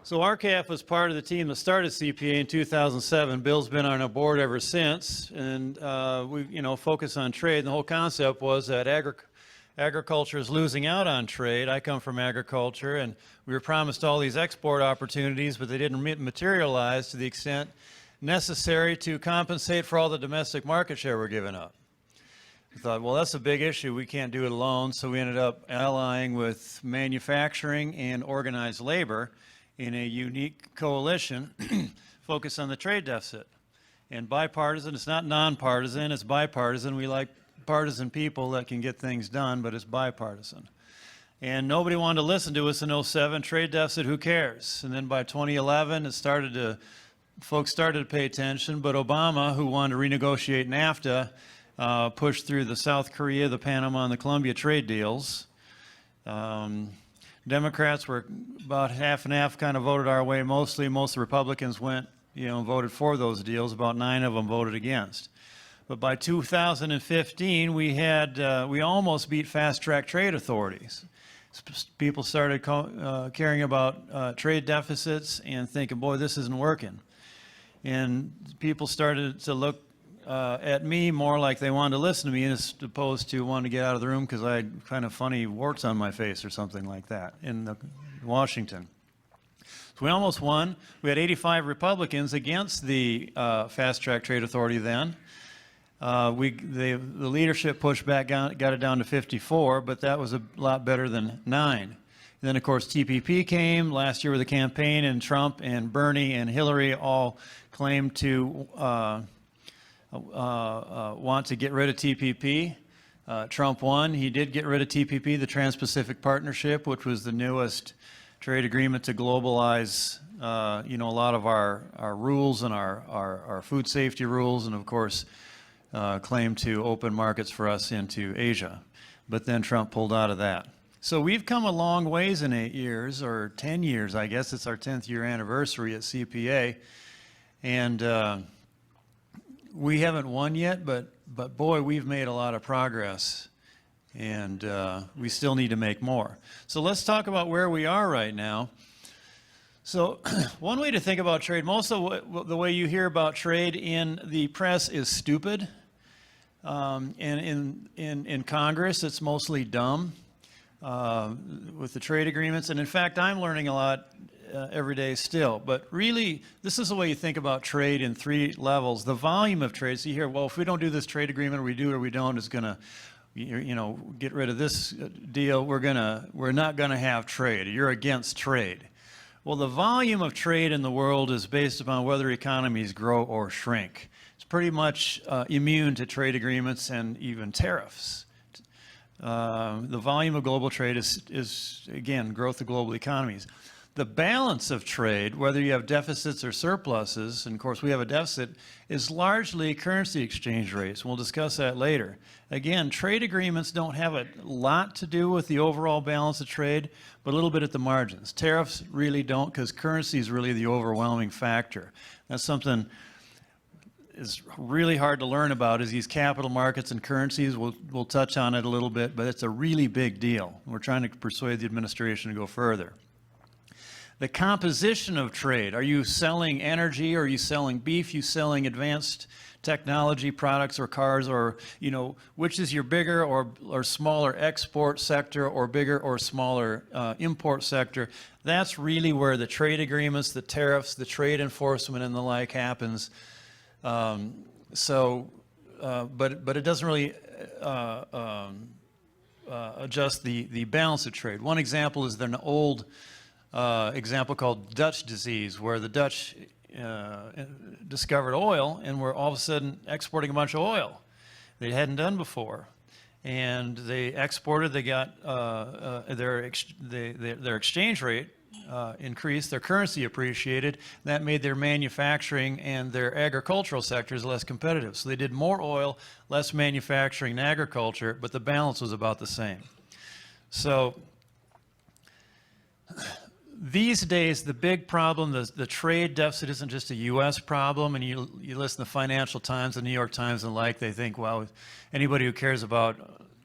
So RCAF was part of the team that started CPA in 2007. Bill's been on our board ever since, and we, focus on trade. And the whole concept was that agriculture is losing out on trade. I come from agriculture, and we were promised all these export opportunities, but they didn't materialize to the extent necessary to compensate for all the domestic market share we're giving up. We thought, well, that's a big issue. We can't do it alone, so we ended up allying with manufacturing and organized labor in a unique coalition focused on the trade deficit. And bipartisan, it's not nonpartisan, it's bipartisan. We like partisan people that can get things done, but it's bipartisan. And nobody wanted to listen to us in 07, trade deficit, who cares? And then by 2011, folks started to pay attention, but Obama, who wanted to renegotiate NAFTA, pushed through the South Korea, the Panama, and the Colombia trade deals. Democrats were about half and half, kind of voted our way mostly. Most Republicans went, voted for those deals. About 9 of them voted against. But by 2015, we almost beat fast-track trade authorities. People started caring about trade deficits and thinking, boy, this isn't working. And people started to look at me more like they wanted to listen to me as opposed to wanting to get out of the room because I had kind of funny warts on my face or something like that in Washington. So we almost won. We had 85 Republicans against the fast-track trade authority then. The leadership pushed back, got it down to 54, but that was a lot better than 9. And then, of course, TPP came last year with a campaign, and Trump and Bernie and Hillary all claimed to want to get rid of TPP. Trump won. He did get rid of TPP, the Trans-Pacific Partnership, which was the newest trade agreement to globalize, a lot of our rules and our food safety rules, and of course, claimed to open markets for us into Asia. But then Trump pulled out of that. So we've come a long ways in 8 years, or 10 years, I guess. It's our 10th year anniversary at CPA. And we haven't won yet, but boy, we've made a lot of progress, and we still need to make more. So let's talk about where we are right now. So one way to think about trade, most of the way you hear about trade in the press is stupid, and in Congress it's mostly dumb with the trade agreements. And in fact, I'm learning a lot every day still. But really, this is the way you think about trade in 3 levels. The volume of trade. So you hear, well, if we don't do this trade agreement, or we do or we don't, it's going to, get rid of this deal. We're not going to have trade. You're against trade. Well, the volume of trade in the world is based upon whether economies grow or shrink. It's pretty much immune to trade agreements and even tariffs. The volume of global trade is again, growth of global economies. The balance of trade, whether you have deficits or surpluses, and of course we have a deficit, is largely currency exchange rates. We'll discuss that later. Again, trade agreements don't have a lot to do with the overall balance of trade, but a little bit at the margins. Tariffs really don't, because currency is really the overwhelming factor. That's something is really hard to learn about, is these capital markets and currencies. We'll touch on it a little bit, but it's a really big deal. We're trying to persuade the administration to go further. The composition of trade. Are you selling energy? Are you selling beef? Are you selling advanced technology products or cars? Or, which is your bigger or smaller export sector, or bigger or smaller import sector? That's really where the trade agreements, the tariffs, the trade enforcement, and the like happens. But it doesn't really adjust the balance of trade. One example is an old example called Dutch disease, where the Dutch discovered oil and were all of a sudden exporting a bunch of oil they hadn't done before. And they exported, they got their exchange rate increased, their currency appreciated. That made their manufacturing and their agricultural sectors less competitive. So they did more oil, less manufacturing and agriculture, but the balance was about the same. So these days, the big problem, the trade deficit isn't just a U.S. problem, and you listen to the Financial Times, the New York Times, and the like, they think, well, anybody who cares about,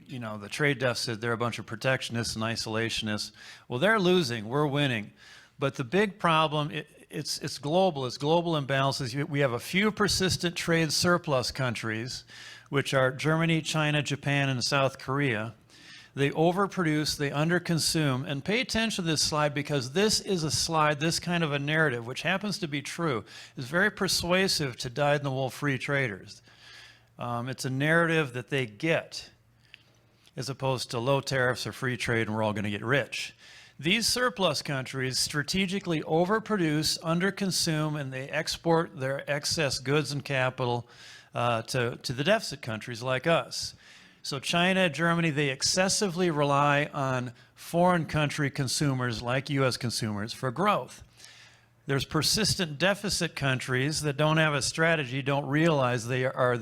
the trade deficit, they're a bunch of protectionists and isolationists. Well, they're losing, we're winning. But the big problem, it's global. It's global imbalances. We have a few persistent trade surplus countries, which are Germany, China, Japan, and South Korea. They overproduce, they underconsume, and pay attention to this slide because this is a slide, this kind of a narrative, which happens to be true, is very persuasive to dyed-in-the-wool free traders. It's a narrative that they get, as opposed to low tariffs or free trade and we're all going to get rich. These surplus countries strategically overproduce, underconsume, and they export their excess goods and capital to the deficit countries like us. So China, Germany, they excessively rely on foreign country consumers like U.S. consumers for growth. There's persistent deficit countries that don't have a strategy, don't realize they are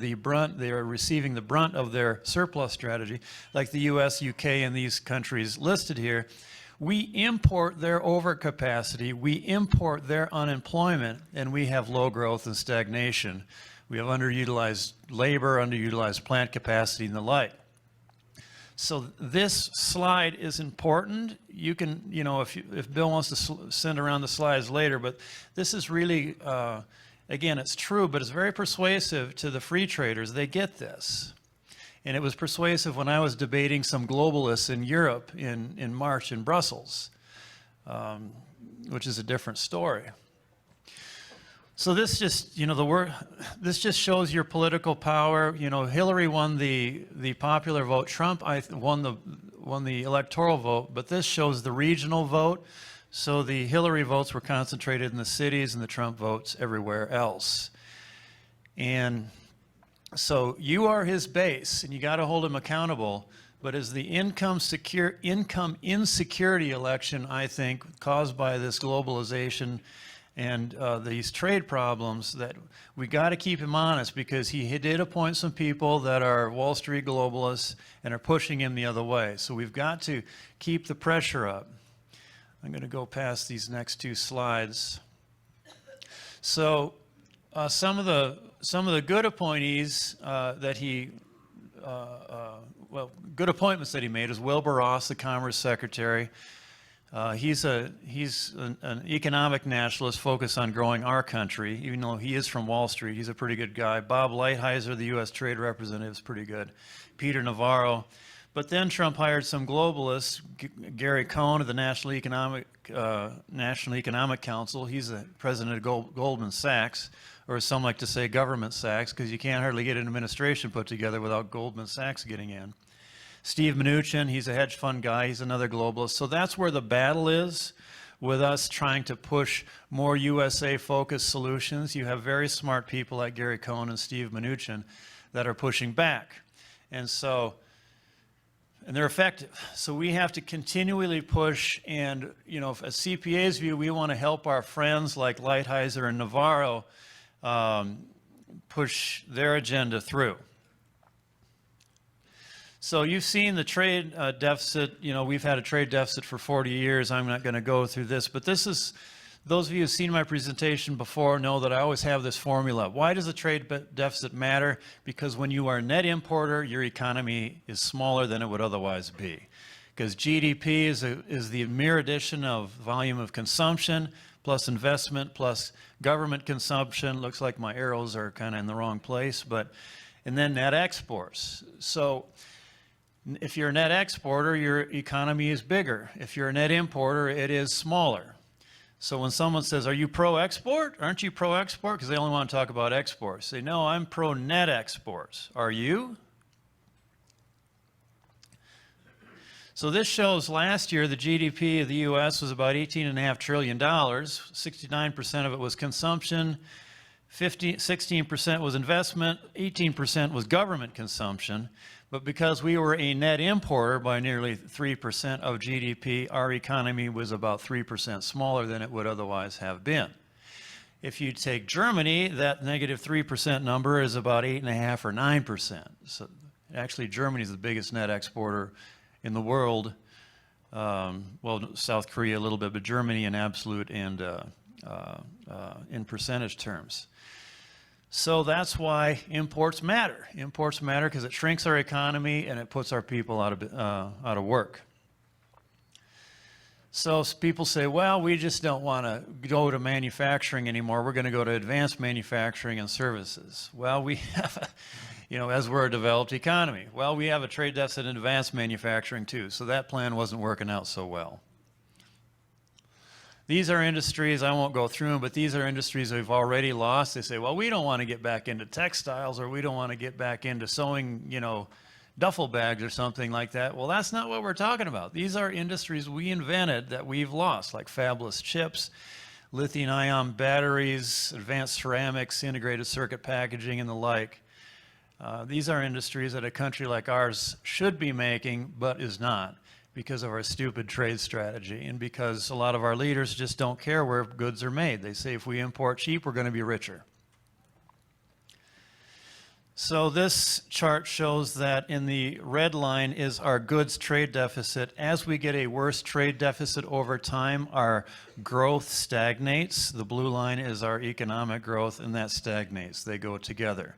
receiving the brunt of their surplus strategy, like the U.S., U.K., and these countries listed here. We import their overcapacity, we import their unemployment, and we have low growth and stagnation. We have underutilized labor, underutilized plant capacity, and the like. So this slide is important. You can, if Bill wants to send around the slides later, but this is really, again, it's true, but it's very persuasive to the free traders. They get this. And it was persuasive when I was debating some globalists in Europe in March in Brussels, which is a different story. So this just, this just shows your political power. Hillary won the popular vote. Trump won the electoral vote, but this shows the regional vote. So the Hillary votes were concentrated in the cities and the Trump votes everywhere else. And so you are his base, and you got to hold him accountable. But as the income insecurity election, I think, caused by this globalization and these trade problems, that we got to keep him honest, because he did appoint some people that are Wall Street globalists and are pushing him the other way. So we've got to keep the pressure up. I'm going to go past these next two slides. So some of the good appointees good appointments that he made is Wilbur Ross, the Commerce Secretary. He's an economic nationalist focused on growing our country. Even though he is from Wall Street, he's a pretty good guy. Bob Lighthizer, the U.S. Trade Representative, is pretty good. Peter Navarro. But then Trump hired some globalists, Gary Cohn of the National Economic Council. He's the president of Goldman Sachs, or some like to say government Sachs, because you can't hardly get an administration put together without Goldman Sachs getting in. Steve Mnuchin, he's a hedge fund guy. He's another globalist. So that's where the battle is with us trying to push more USA-focused solutions. You have very smart people like Gary Cohn and Steve Mnuchin that are pushing back. And they're effective. So we have to continually push, and a CPA's view, we want to help our friends like Lighthizer and Navarro push their agenda through. So you've seen the trade deficit. We've had a trade deficit for 40 years. I'm not going to go through this, but this is, those of you who've seen my presentation before know that I always have this formula. Why does the trade deficit matter? Because when you are a net importer, your economy is smaller than it would otherwise be. Because GDP is the mere addition of volume of consumption plus investment plus government consumption. Looks like my arrows are kind of in the wrong place, and then net exports. So if you're a net exporter, your economy is bigger. If you're a net importer, it is smaller. So when someone says, are you pro-export? Aren't you pro-export? Because they only want to talk about exports. Say, no, I'm pro-net exports. Are you? So this shows last year the GDP of the U.S. was about $18.5 trillion. 69% of it was consumption, 16% was investment, 18% was government consumption. But because we were a net importer by nearly 3% of GDP, our economy was about 3% smaller than it would otherwise have been. If you take Germany, that negative 3% number is about 8.5 or 9%. So actually, Germany is the biggest net exporter in the world. Well, South Korea a little bit, but Germany in absolute and in percentage terms. So that's why imports matter. Imports matter because it shrinks our economy and it puts our people out of work. So people say, well, we just don't want to go to manufacturing anymore. We're going to go to advanced manufacturing and services. Well, we have, as we're a developed economy, well, we have a trade deficit in advanced manufacturing too. So that plan wasn't working out so well. These are industries, I won't go through them, but these are industries we've already lost. They say, well, we don't want to get back into textiles, or we don't want to get back into sewing, duffel bags or something like that. Well, that's not what we're talking about. These are industries we invented that we've lost, like fabless chips, lithium-ion batteries, advanced ceramics, integrated circuit packaging, and the like. These are industries that a country like ours should be making, but is not, because of our stupid trade strategy and because a lot of our leaders just don't care where goods are made. They say if we import cheap, we're going to be richer. So this chart shows that in the red line is our goods trade deficit. As we get a worse trade deficit over time, our growth stagnates. The blue line is our economic growth, and that stagnates. They go together.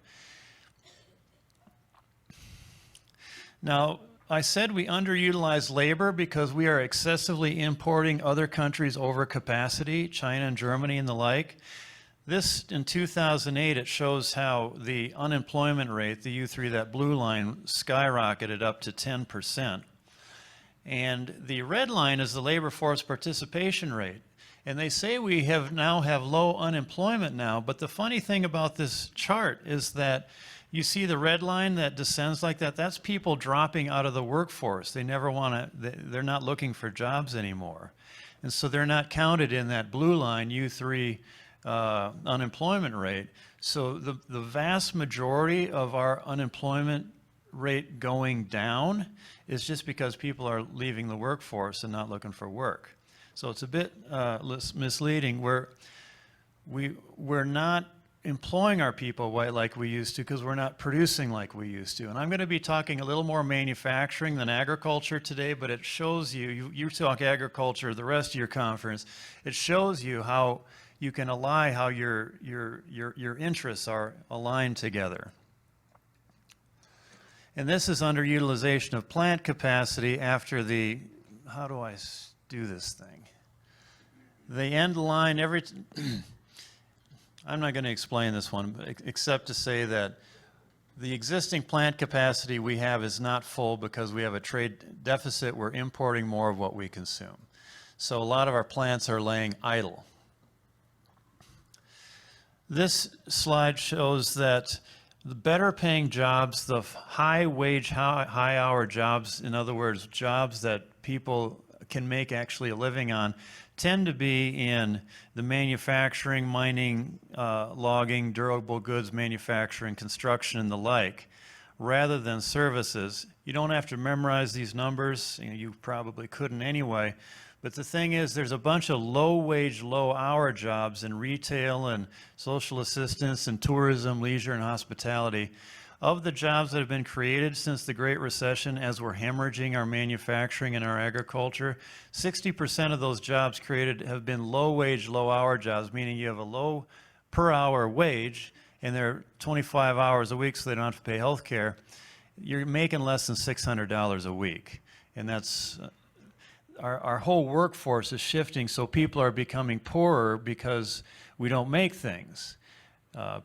Now, I said we underutilize labor because we are excessively importing other countries' overcapacity, China and Germany and the like. This, in 2008, it shows how the unemployment rate, the U3, that blue line, skyrocketed up to 10%. And the red line is the labor force participation rate. And they say we now have low unemployment now, but the funny thing about this chart is that you see the red line that descends like that, that's people dropping out of the workforce. They never want to, they're not looking for jobs anymore. And so they're not counted in that blue line, U3, unemployment rate. So the vast majority of our unemployment rate going down is just because people are leaving the workforce and not looking for work. So it's a bit misleading. We're not employing our people like we used to because we're not producing like we used to. And I'm going to be talking a little more manufacturing than agriculture today, but it shows you talk agriculture the rest of your conference, it shows you how you can ally how your interests are aligned together. And this is underutilization of plant capacity after the, how do I do this thing? The end line, I'm not going to explain this one, except to say that the existing plant capacity we have is not full because we have a trade deficit. We're importing more of what we consume. So a lot of our plants are laying idle. This slide shows that the better paying jobs, the high wage, high hour jobs, in other words, jobs that people can make actually a living on, tend to be in the manufacturing, mining, logging, durable goods manufacturing, construction, and the like, rather than services. You don't have to memorize these numbers. You probably couldn't anyway. But the thing is, there's a bunch of low-wage, low-hour jobs in retail and social assistance and tourism, leisure, and hospitality. Of the jobs that have been created since the Great Recession, as we're hemorrhaging our manufacturing and our agriculture, 60% of those jobs created have been low-wage, low-hour jobs, meaning you have a low per-hour wage, and they're 25 hours a week, so they don't have to pay health care. You're making less than $600 a week, and that's... Our whole workforce is shifting, so people are becoming poorer because we don't make things.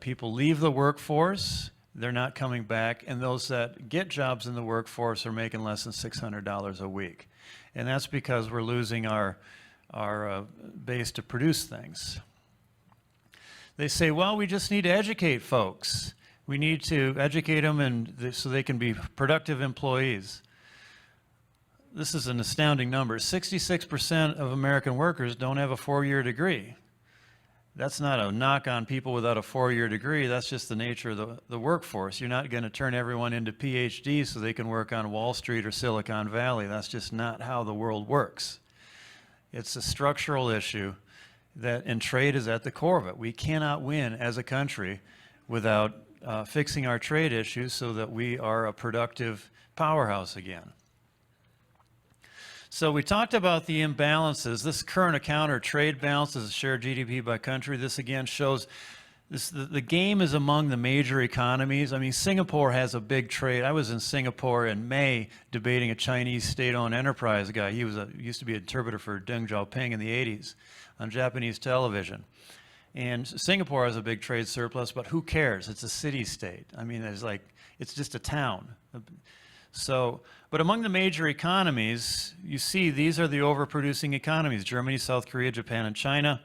People leave the workforce, they're not coming back, and those that get jobs in the workforce are making less than $600 a week. And that's because we're losing our base to produce things. They say, well, we just need to educate folks. We need to educate them so they can be productive employees. This is an astounding number. 66% of American workers don't have a 4-year degree. That's not a knock on people without a 4-year degree. That's just the nature of the workforce. You're not going to turn everyone into PhDs so they can work on Wall Street or Silicon Valley. That's just not how the world works. It's a structural issue and trade is at the core of it. We cannot win as a country without fixing our trade issues so that we are a productive powerhouse again. So we talked about the imbalances. This current account or trade balance is shared GDP by country. This again shows the game is among the major economies. I mean, Singapore has a big trade. I was in Singapore in May debating a Chinese state-owned enterprise guy. He used to be an interpreter for Deng Xiaoping in the 80s on Japanese television. And Singapore has a big trade surplus, but who cares? It's a city-state. I mean, it's just a town. So, but among the major economies, you see these are the overproducing economies: Germany, South Korea, Japan, and China.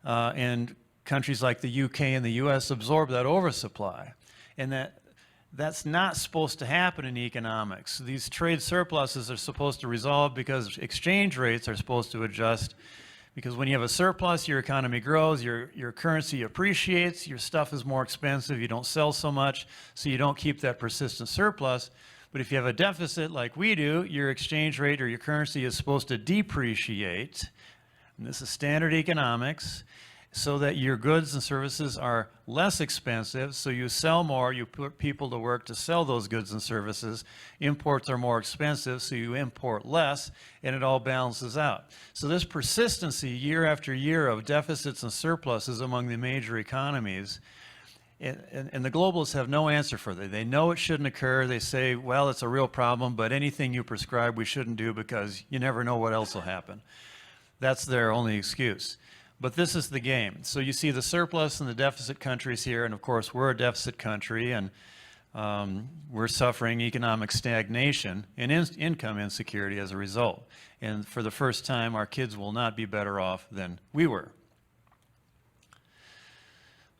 And countries like the UK and the US absorb that oversupply. And that's not supposed to happen in economics. These trade surpluses are supposed to resolve because exchange rates are supposed to adjust. Because when you have a surplus, your economy grows, your currency appreciates, your stuff is more expensive, you don't sell so much, so you don't keep that persistent surplus. But if you have a deficit like we do, your exchange rate or your currency is supposed to depreciate. And this is standard economics, so that your goods and services are less expensive, so you sell more, you put people to work to sell those goods and services. Imports are more expensive, so you import less, and it all balances out. So this persistency year after year of deficits and surpluses among the major economies, and the globalists have no answer for that. They know it shouldn't occur. They say, well, it's a real problem, but anything you prescribe we shouldn't do because you never know what else will happen. That's their only excuse. But this is the game. So you see the surplus and the deficit countries here, and of course we're a deficit country, and we're suffering economic stagnation and income insecurity as a result. And for the first time, our kids will not be better off than we were.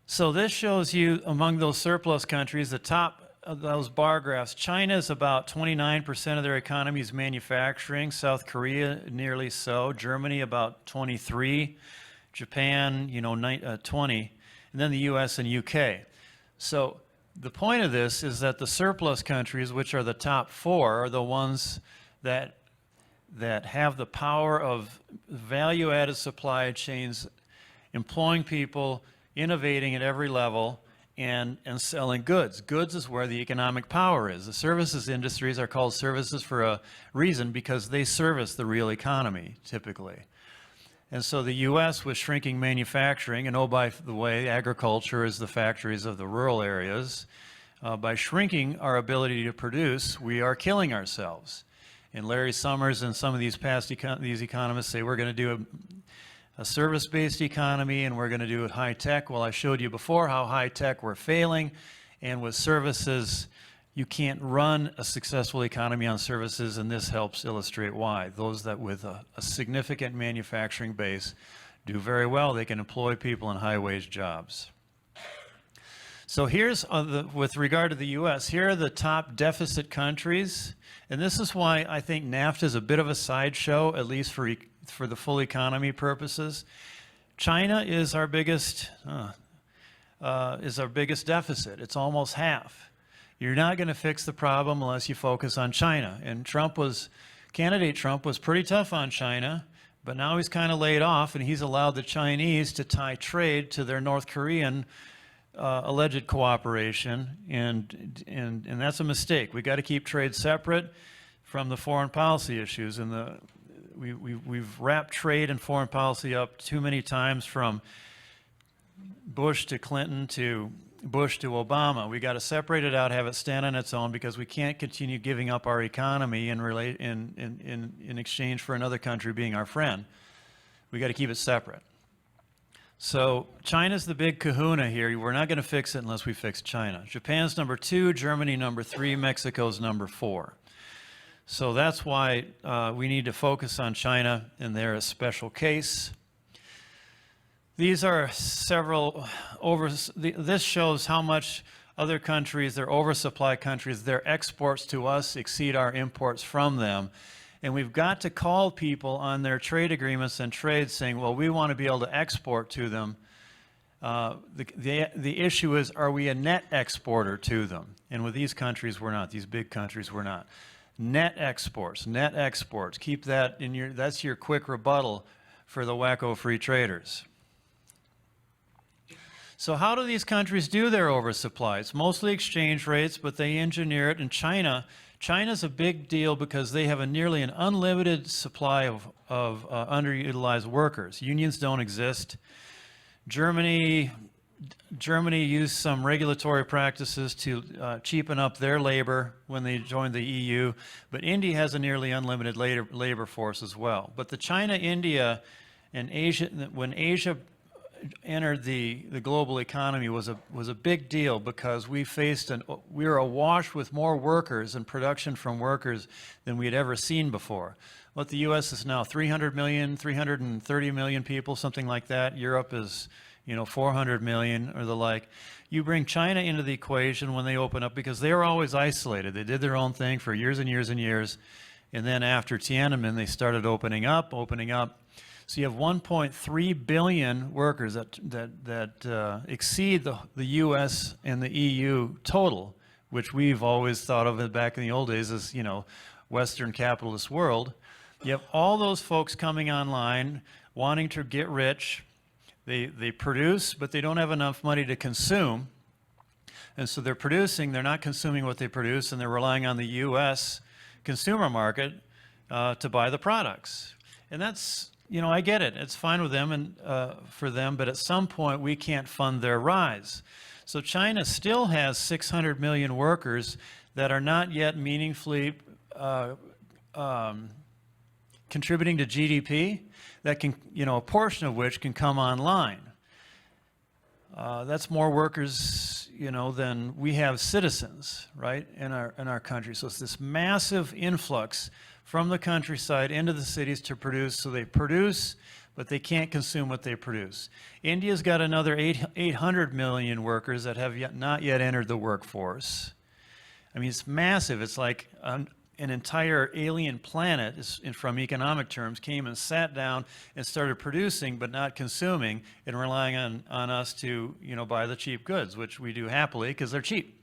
So this shows you among those surplus countries, the top of those bar graphs. China is about 29% of their economy is manufacturing. South Korea, nearly so. Germany, about 23%. Japan, 20%, and then the US and UK. So the point of this is that the surplus countries, which are the top four, are the ones that have the power of value-added supply chains, employing people, innovating at every level, and selling goods. Goods is where the economic power is. The services industries are called services for a reason, because they service the real economy, typically. And so the U.S. with shrinking manufacturing, and oh, by the way, agriculture is the factories of the rural areas. By shrinking our ability to produce, we are killing ourselves. And Larry Summers and some of these these economists say we're going to do a service-based economy and we're going to do it high-tech. Well, I showed you before how high-tech we're failing, and with services, you can't run a successful economy on services, and this helps illustrate why. Those that with a significant manufacturing base do very well. They can employ people in high-wage jobs. So here's, with regard to the U.S., here are the top deficit countries, and this is why I think NAFTA is a bit of a sideshow, at least for the full economy purposes. China is our biggest deficit. It's almost half. You're not going to fix the problem unless you focus on China. And candidate Trump was pretty tough on China, but now he's kind of laid off, and he's allowed the Chinese to tie trade to their North Korean alleged cooperation, and that's a mistake. We got to keep trade separate from the foreign policy issues. And we've wrapped trade and foreign policy up too many times, from Bush to Clinton to Bush to Obama. We got to separate it out, have it stand on its own, because we can't continue giving up our economy in exchange for another country being our friend. We got to keep it separate. So China's the big kahuna here. We're not going to fix it unless we fix China. Japan's number 2, Germany number 3, Mexico's number 4. So that's why we need to focus on China, and they're a special case. These are several this shows how much other countries, their oversupply countries, their exports to us exceed our imports from them. And we've got to call people on their trade agreements and trade, saying, well, we want to be able to export to them. The issue is, are we a net exporter to them? And with these countries, we're not. These big countries, we're not. Net exports. Keep that in that's your quick rebuttal for the wacko free traders. So how do these countries do their oversupply? It's mostly exchange rates, but they engineer it. And China's a big deal because they have nearly an unlimited supply of underutilized workers. Unions don't exist. Germany, Germany used some regulatory practices to cheapen up their labor when they joined the EU, but India has a nearly unlimited labor force as well. But the China, India, and Asia, when Asia entered the global economy was a big deal because we were awash with more workers and production from workers than we had ever seen before. What the U.S. is now 300 million, 330 million people, something like that. Europe is 400 million or the like. You bring China into the equation when they open up because they were always isolated. They did their own thing for years and years and years. And then after Tiananmen, they started opening up. So you have 1.3 billion workers that exceed the U.S. and the EU total, which we've always thought of it back in the old days as, Western capitalist world. You have all those folks coming online, wanting to get rich. They produce, but they don't have enough money to consume. And so they're producing, they're not consuming what they produce, and they're relying on the U.S. consumer market to buy the products. And that's, I get it. It's fine with them and for them, but at some point we can't fund their rise. So China still has 600 million workers that are not yet meaningfully contributing to GDP that can, a portion of which can come online. That's more workers, than we have citizens, right, in our country. So it's this massive influx from the countryside into the cities to produce. So they produce, but they can't consume what they produce. India's got another 800 million workers that have not yet entered the workforce. I mean, it's massive. It's like an entire alien planet, from economic terms, came and sat down and started producing but not consuming and relying on us to, buy the cheap goods, which we do happily because they're cheap.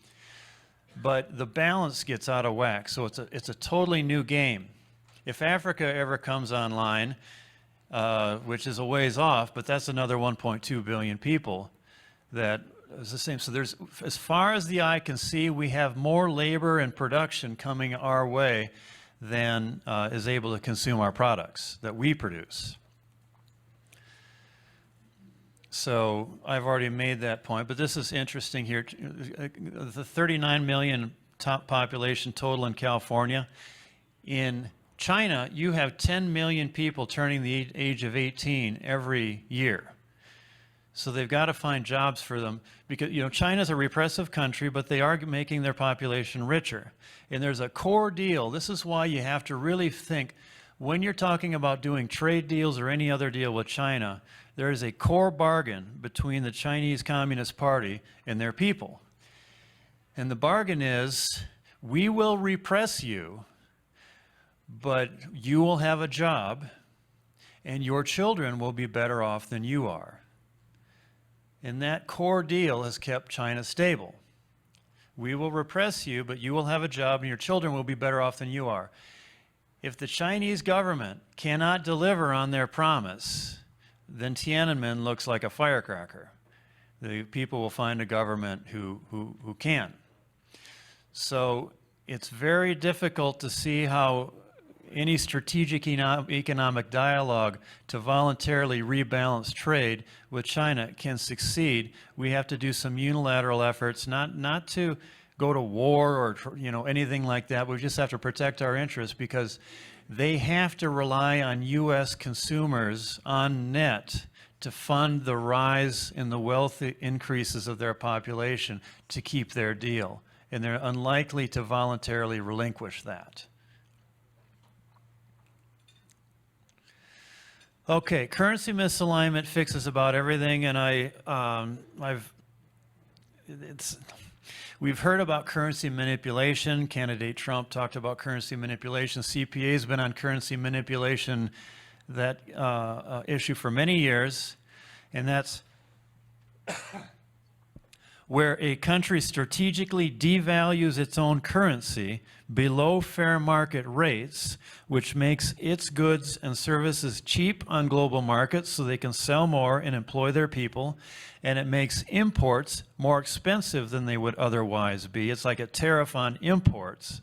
But the balance gets out of whack, so it's a totally new game. If Africa ever comes online, which is a ways off, but that's another 1.2 billion people that is the same. So there's, as far as the eye can see, we have more labor and production coming our way than is able to consume our products that we produce. So I've already made that point, but this is interesting here. The 39 million top population total in California. In China, you have 10 million people turning the age of 18 every year. So they've got to find jobs for them because, China's a repressive country, but they are making their population richer. And there's a core deal. This is why you have to really think, when you're talking about doing trade deals or any other deal with China, there is a core bargain between the Chinese Communist Party and their people. And the bargain is, we will repress you, but you will have a job, and your children will be better off than you are. And that core deal has kept China stable. We will repress you, but you will have a job, and your children will be better off than you are. If the Chinese government cannot deliver on their promise, then Tiananmen looks like a firecracker. The people will find a government who can. So it's very difficult to see how any strategic economic dialogue to voluntarily rebalance trade with China can succeed. We have to do some unilateral efforts, not to go to war or anything like that. We just have to protect our interests because they have to rely on U.S. consumers on net to fund the rise in the wealth increases of their population to keep their deal. And they're unlikely to voluntarily relinquish that. Okay, currency misalignment fixes about everything, and we've heard about currency manipulation. Candidate Trump talked about currency manipulation. CPA's been on currency manipulation, that issue, for many years, and that's where a country strategically devalues its own currency below fair market rates, which makes its goods and services cheap on global markets so they can sell more and employ their people, and it makes imports more expensive than they would otherwise be. It's like a tariff on imports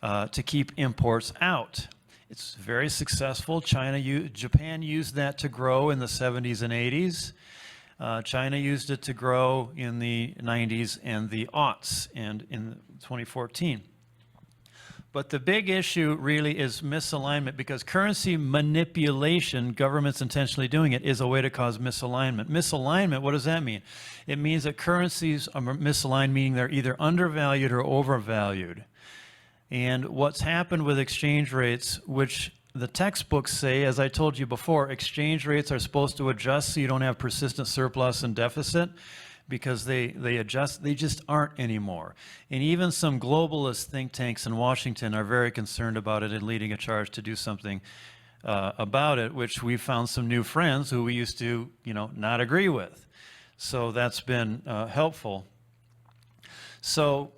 to keep imports out. It's very successful. Japan used that to grow in the 70s and 80s. China used it to grow in the 90s and the aughts and in 2014. But the big issue really is misalignment, because currency manipulation, governments intentionally doing it, is a way to cause misalignment. Misalignment, what does that mean? It means that currencies are misaligned, meaning they're either undervalued or overvalued. And what's happened with exchange rates, which the textbooks say, as I told you before, exchange rates are supposed to adjust so you don't have persistent surplus and deficit, because they adjust, they just aren't anymore. And even some globalist think tanks in Washington are very concerned about it and leading a charge to do something about it, which we found some new friends who we used to, not agree with. So that's been helpful. So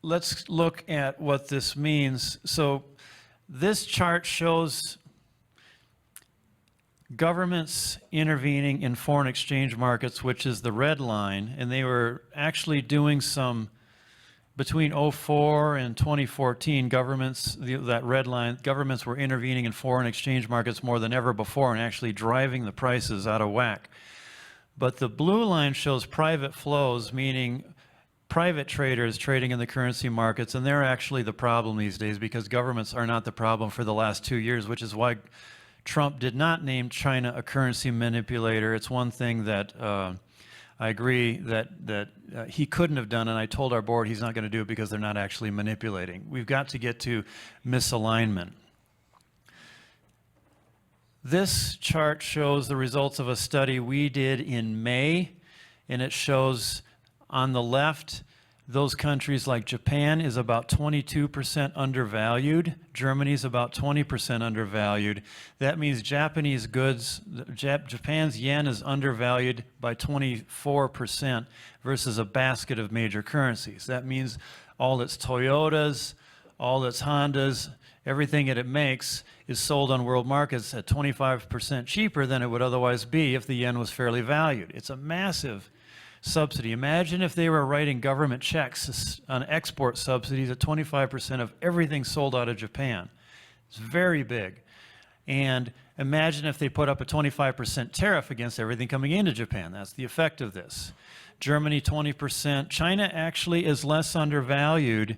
let's look at what this means. So this chart shows governments intervening in foreign exchange markets, which is the red line, and they were actually doing some, between 2004 and 2014, governments, that red line, governments were intervening in foreign exchange markets more than ever before and actually driving the prices out of whack. But the blue line shows private flows, meaning private traders trading in the currency markets, and they're actually the problem these days, because governments are not the problem for the last 2 years, which is why Trump did not name China a currency manipulator. It's one thing that I agree that he couldn't have done, and I told our board he's not going to do it because they're not actually manipulating. We've got to get to misalignment. This chart shows the results of a study we did in May, and it shows on the left, those countries like Japan is about 22% undervalued. Germany is about 20% undervalued. That means Japanese goods, Japan's yen is undervalued by 24% versus a basket of major currencies. That means all its Toyotas, all its Hondas, everything that it makes is sold on world markets at 25% cheaper than it would otherwise be if the yen was fairly valued. It's a massive subsidy. Imagine if they were writing government checks on export subsidies at 25% of everything sold out of Japan. It's very big. And imagine if they put up a 25% tariff against everything coming into Japan. That's the effect of this. Germany, 20%. China actually is less undervalued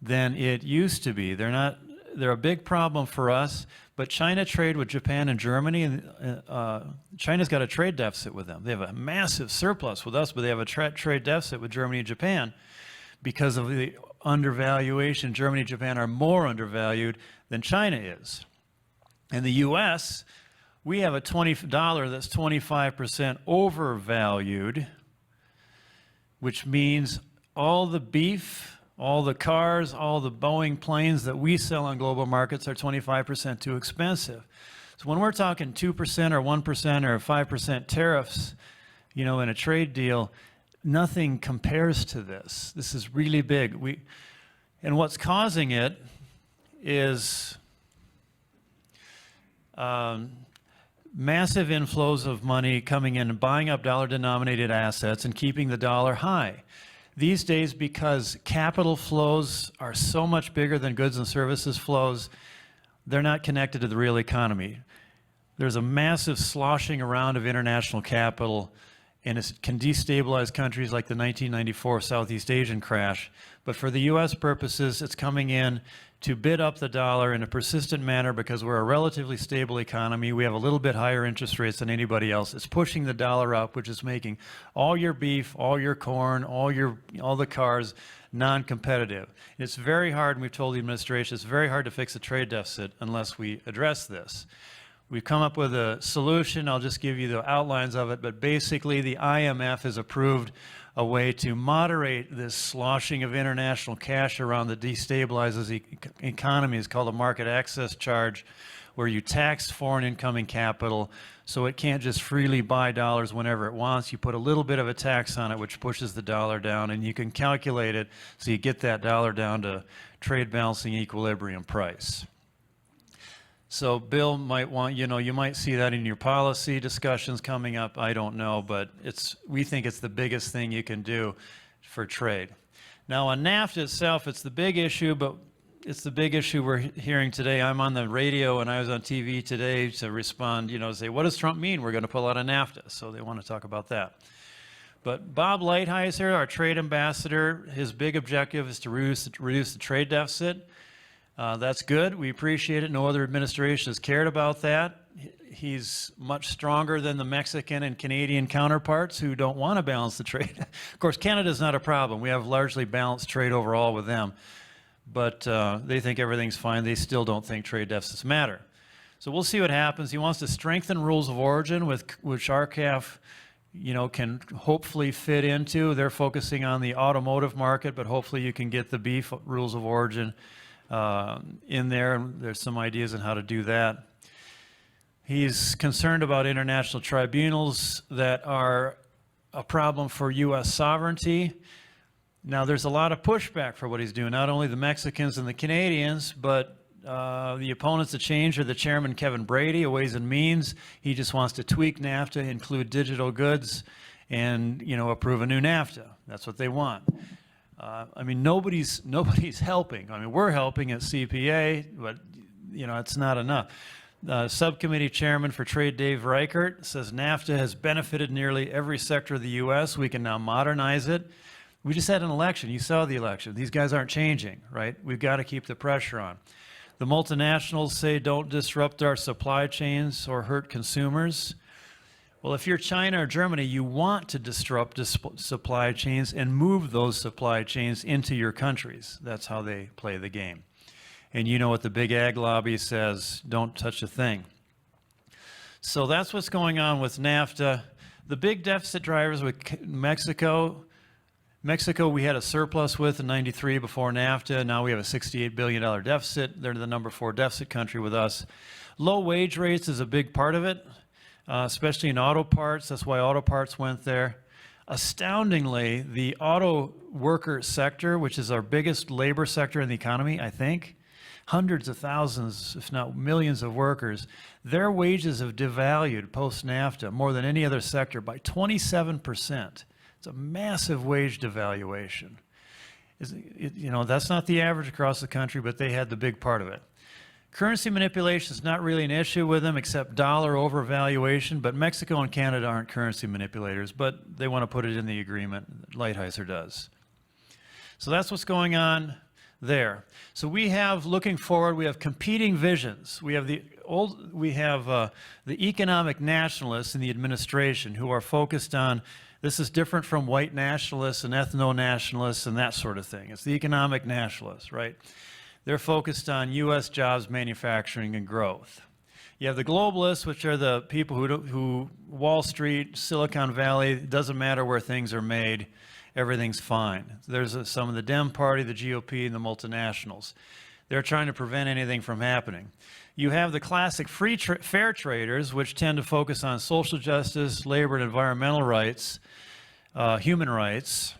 than it used to be. They're a big problem for us, but China trade with Japan and Germany, and China's got a trade deficit with them. They have a massive surplus with us, but they have a trade deficit with Germany and Japan because of the undervaluation. Germany and Japan are more undervalued than China is. In the U.S., we have a $20 that's 25% overvalued, which means all the beef, all the cars, all the Boeing planes that we sell on global markets are 25% too expensive. So when we're talking 2% or 1% or 5% tariffs, in a trade deal, nothing compares to this. This is really big. And what's causing it is massive inflows of money coming in and buying up dollar-denominated assets and keeping the dollar high. These days, because capital flows are so much bigger than goods and services flows, they're not connected to the real economy. There's a massive sloshing around of international capital, and it can destabilize countries like the 1994 Southeast Asian crash. But for the U.S. purposes, it's coming in to bid up the dollar in a persistent manner because we're a relatively stable economy. We have a little bit higher interest rates than anybody else. It's pushing the dollar up, which is making all your beef, all your corn, all the cars non-competitive. It's very hard, and we've told the administration, it's very hard to fix a trade deficit unless we address this. We've come up with a solution. I'll just give you the outlines of it, but basically the IMF has approved a way to moderate this sloshing of international cash around that destabilizes the economy. It's called a market access charge, where you tax foreign incoming capital so it can't just freely buy dollars whenever it wants. You put a little bit of a tax on it, which pushes the dollar down, and you can calculate it so you get that dollar down to trade balancing equilibrium price. So Bill might want, you might see that in your policy discussions coming up. I don't know, but we think it's the biggest thing you can do for trade. Now on NAFTA itself, it's the big issue, but it's the big issue we're hearing today. I'm on the radio and I was on TV today to respond, say, what does Trump mean? We're going to pull out of NAFTA. So they want to talk about that. But Bob Lighthizer, our trade ambassador, his big objective is to reduce the trade deficit. That's good. We appreciate it. No other administration has cared about that. He's much stronger than the Mexican and Canadian counterparts who don't want to balance the trade. Of course, Canada's not a problem. We have largely balanced trade overall with them. But they think everything's fine. They still don't think trade deficits matter. So we'll see what happens. He wants to strengthen rules of origin, which RCAF can hopefully fit into. They're focusing on the automotive market, but hopefully you can get the beef rules of origin in there. And there's some ideas on how to do that. He's concerned about international tribunals that are a problem for U.S. sovereignty. Now, there's a lot of pushback for what he's doing, not only the Mexicans and the Canadians, but the opponents of change are the chairman, Kevin Brady, of Ways and Means. He just wants to tweak NAFTA, include digital goods, and approve a new NAFTA. That's what they want. I mean, nobody's helping. I mean, we're helping at CPA, but it's not enough. Subcommittee Chairman for Trade Dave Reichert says NAFTA has benefited nearly every sector of the U.S. We can now modernize it. We just had an election. You saw the election. These guys aren't changing, right? We've got to keep the pressure on. The multinationals say don't disrupt our supply chains or hurt consumers. Well, if you're China or Germany, you want to disrupt supply chains and move those supply chains into your countries. That's how they play the game. And you know what the big ag lobby says, don't touch a thing. So that's what's going on with NAFTA. The big deficit drivers with Mexico, we had a surplus with in '93 before NAFTA. Now we have a $68 billion deficit. They're the number 4 deficit country with us. Low wage rates is a big part of it, especially in auto parts. That's why auto parts went there. Astoundingly, the auto worker sector, which is our biggest labor sector in the economy, I think, hundreds of thousands, if not millions of workers, their wages have devalued post-NAFTA more than any other sector by 27%. It's a massive wage devaluation. That's not the average across the country, but they had the big part of it. Currency manipulation is not really an issue with them except dollar overvaluation, but Mexico and Canada aren't currency manipulators, but they want to put it in the agreement. Lighthizer does. So that's what's going on there. So we have, looking forward, we have competing visions. We have the economic nationalists in the administration who are focused on, this is different from white nationalists and ethno-nationalists and that sort of thing. It's the economic nationalists, right? They're focused on U.S. jobs, manufacturing, and growth. You have the globalists, which are the people who Wall Street, Silicon Valley, it doesn't matter where things are made, everything's fine. There's some of the Dem Party, the GOP, and the multinationals. They're trying to prevent anything from happening. You have the classic fair traders, which tend to focus on social justice, labor and environmental rights, human rights.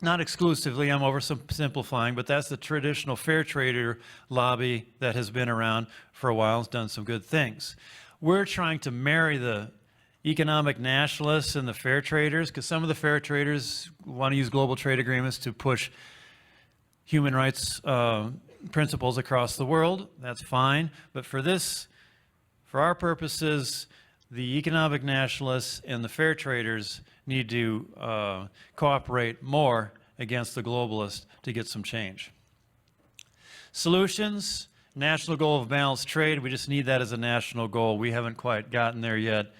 Not exclusively, I'm oversimplifying, but that's the traditional fair trader lobby that has been around for a while, has done some good things. We're trying to marry the economic nationalists and the fair traders, because some of the fair traders want to use global trade agreements to push human rights principles across the world. That's fine. But for our purposes, the economic nationalists and the fair traders need to cooperate more against the globalists to get some change. Solutions, national goal of balanced trade. We just need that as a national goal. We haven't quite gotten there yet,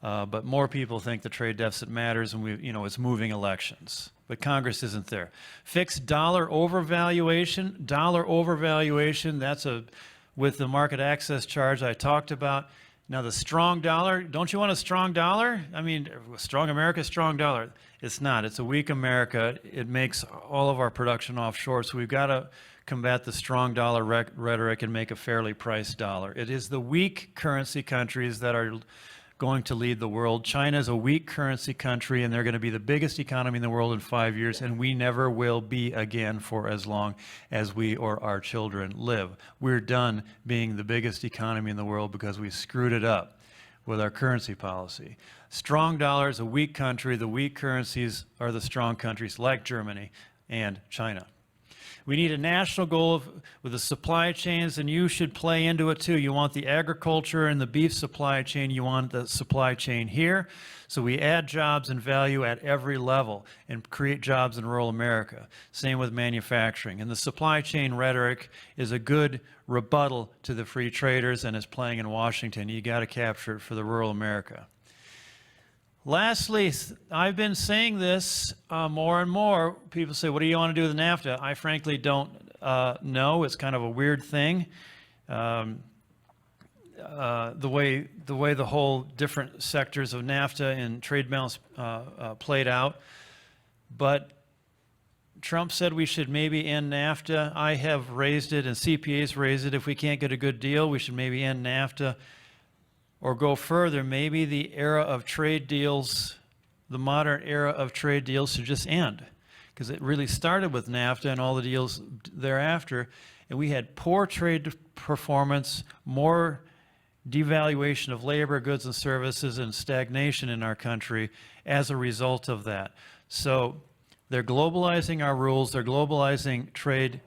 but more people think the trade deficit matters, and it's moving elections. But Congress isn't there. Fixed dollar overvaluation. Dollar overvaluation, that's with the market access charge I talked about. Now, the strong dollar, don't you want a strong dollar? I mean, strong America, strong dollar. It's not. It's a weak America. It makes all of our production offshore, so we've got to combat the strong dollar rhetoric and make a fairly priced dollar. It is the weak currency countries that are going to lead the world. China is a weak currency country, and they're going to be the biggest economy in the world in 5 years, and we never will be again for as long as we or our children live. We're done being the biggest economy in the world because we screwed it up with our currency policy. Strong dollar is a weak country. The weak currencies are the strong countries like Germany and China. We need a national goal with the supply chains, and you should play into it too. You want the agriculture and the beef supply chain. You want the supply chain here. So we add jobs and value at every level and create jobs in rural America. Same with manufacturing. And the supply chain rhetoric is a good rebuttal to the free traders and is playing in Washington. You got to capture it for the rural America. Lastly, I've been saying this more and more. People say, what do you want to do with NAFTA? I frankly don't know. It's kind of a weird thing. The way the whole different sectors of NAFTA and trade balance played out. But Trump said we should maybe end NAFTA. I have raised it, and CPA's raised it. If we can't get a good deal, we should maybe end NAFTA. Or go further, maybe the era of trade deals, the modern era of trade deals should just end. Because it really started with NAFTA and all the deals thereafter, and we had poor trade performance, more devaluation of labor, goods, and services, and stagnation in our country as a result of that. So they're globalizing our rules, they're globalizing trade.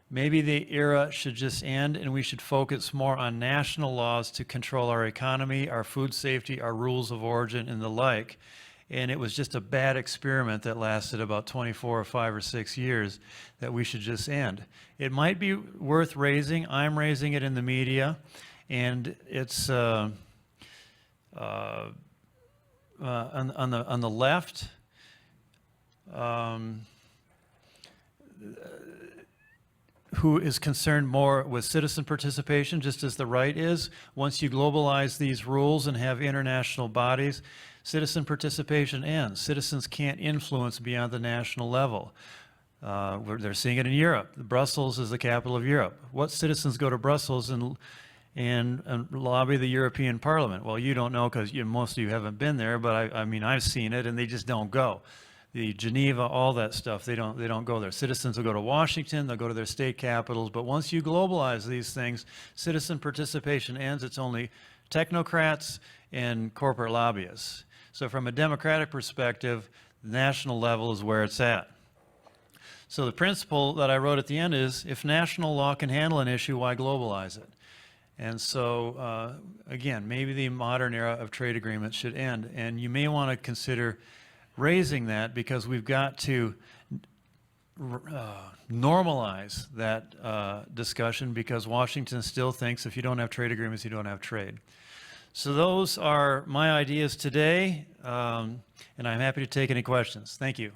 Maybe the era should just end, and we should focus more on national laws to control our economy, our food safety, our rules of origin, and the like. And it was just a bad experiment that lasted about 24 or 5 or 6 years that we should just end. It might be worth raising. I'm raising it in the media, and it's on the left. Who is concerned more with citizen participation, just as the right is. Once you globalize these rules and have international bodies, citizen participation ends. Citizens can't influence beyond the national level. They're seeing it in Europe. Brussels is the capital of Europe. What citizens go to Brussels and lobby the European Parliament? Well, you don't know because most of you haven't been there, but I mean, I've seen it, and they just don't go. The Geneva, all that stuff, they don't go there. Citizens will go to Washington, they'll go to their state capitals, but once you globalize these things, citizen participation ends. It's only technocrats and corporate lobbyists. So from a democratic perspective, the national level is where it's at. So the principle that I wrote at the end is, if national law can handle an issue, why globalize it? And so, again, maybe the modern era of trade agreements should end, and you may want to consider raising that, because we've got to normalize that discussion, because Washington still thinks if you don't have trade agreements, you don't have trade. So those are my ideas today, and I'm happy to take any questions. Thank you.